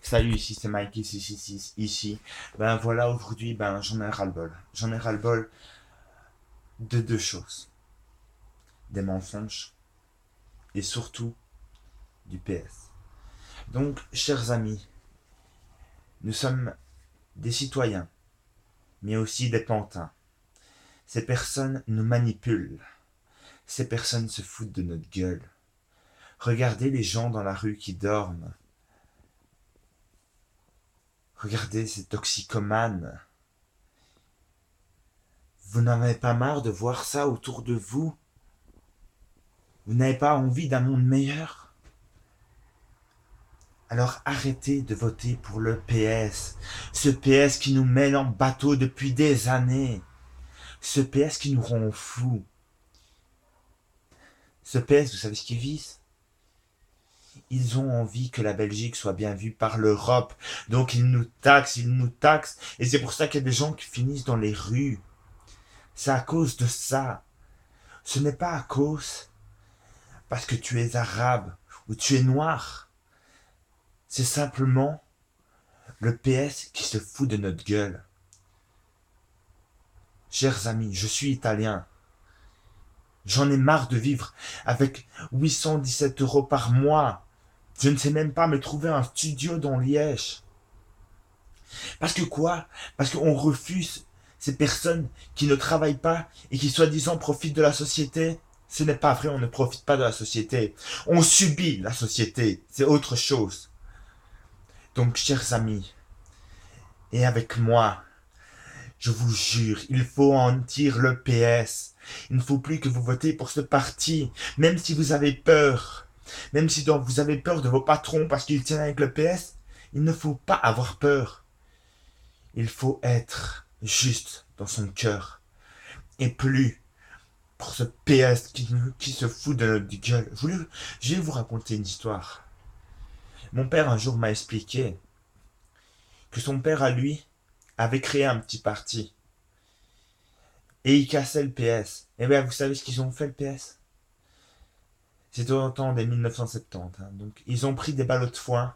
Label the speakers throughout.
Speaker 1: Salut, ici c'est Mike, ici. Ben voilà, aujourd'hui, j'en ai ras-le-bol. J'en ai ras-le-bol de deux choses. Des mensonges et surtout du PS. Donc, chers amis, nous sommes des citoyens, mais aussi des pantins. Ces personnes nous manipulent. Ces personnes se foutent de notre gueule. Regardez les gens dans la rue qui dorment. Regardez ces toxicomanes. Vous n'en avez pas marre de voir ça autour de vous? Vous n'avez pas envie d'un monde meilleur? Alors arrêtez de voter pour le PS. Ce PS qui nous mène en bateau depuis des années. Ce PS qui nous rend fous. Ce PS, vous savez ce qu'ils visent? Ils ont envie que la Belgique soit bien vue par l'Europe. Donc ils nous taxent. Et c'est pour ça qu'il y a des gens qui finissent dans les rues. C'est à cause de ça. Ce n'est pas à cause parce que tu es arabe ou tu es noir. C'est simplement le PS qui se fout de notre gueule. Chers amis, je suis italien. J'en ai marre de vivre avec 817 € par mois. Je ne sais même pas me trouver un studio dans Liège. Parce que quoi? Parce qu'on refuse ces personnes qui ne travaillent pas et qui soi-disant profitent de la société. Ce n'est pas vrai, on ne profite pas de la société. On subit la société. C'est autre chose. Donc, chers amis, et avec moi, je vous jure, il faut en tirer le PS. Il ne faut plus que vous votez pour ce parti, même si vous avez peur. Même si donc vous avez peur de vos patrons parce qu'ils tiennent avec le PS, il ne faut pas avoir peur. Il faut être juste dans son cœur. Et plus pour ce PS qui se fout de notre gueule. Je vais vous raconter une histoire. Mon père un jour m'a expliqué que son père à lui avait créé un petit parti. Et il cassait le PS. Et bien vous savez ce qu'ils ont fait le PS? C'était au temps des 1970. Donc ils ont pris des ballots de foin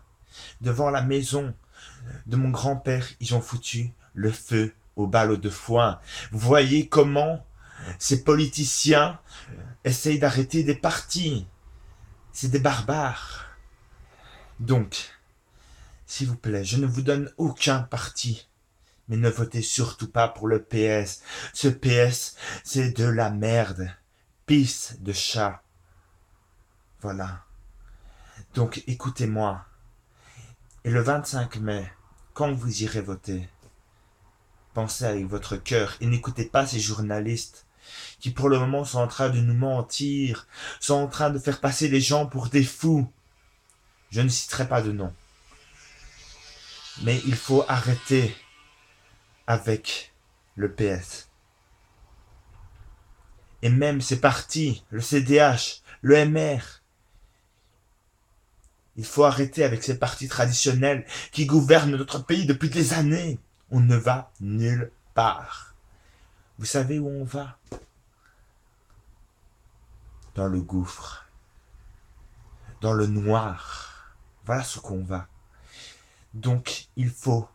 Speaker 1: devant la maison de mon grand-père. Ils ont foutu le feu aux ballots de foin. Vous voyez comment ces politiciens essayent d'arrêter des partis. C'est des barbares. Donc, s'il vous plaît, je ne vous donne aucun parti. Mais ne votez surtout pas pour le PS. Ce PS, c'est de la merde. Pisse de chat. Voilà. Donc écoutez-moi. Et le 25 mai, quand vous irez voter, pensez avec votre cœur et n'écoutez pas ces journalistes qui pour le moment sont en train de nous mentir, sont en train de faire passer les gens pour des fous. Je ne citerai pas de nom. Mais il faut arrêter avec le PS. Et même ces partis, le CDH, le MR, il faut arrêter avec ces partis traditionnels qui gouvernent notre pays depuis des années. On ne va nulle part. Vous savez où on va? Dans le gouffre. Dans le noir. Voilà ce qu'on va. Donc, il faut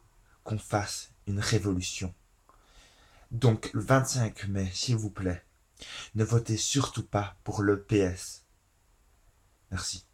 Speaker 1: qu'on fasse une révolution. Donc, le 25 mai, s'il vous plaît, ne votez surtout pas pour le PS. Merci.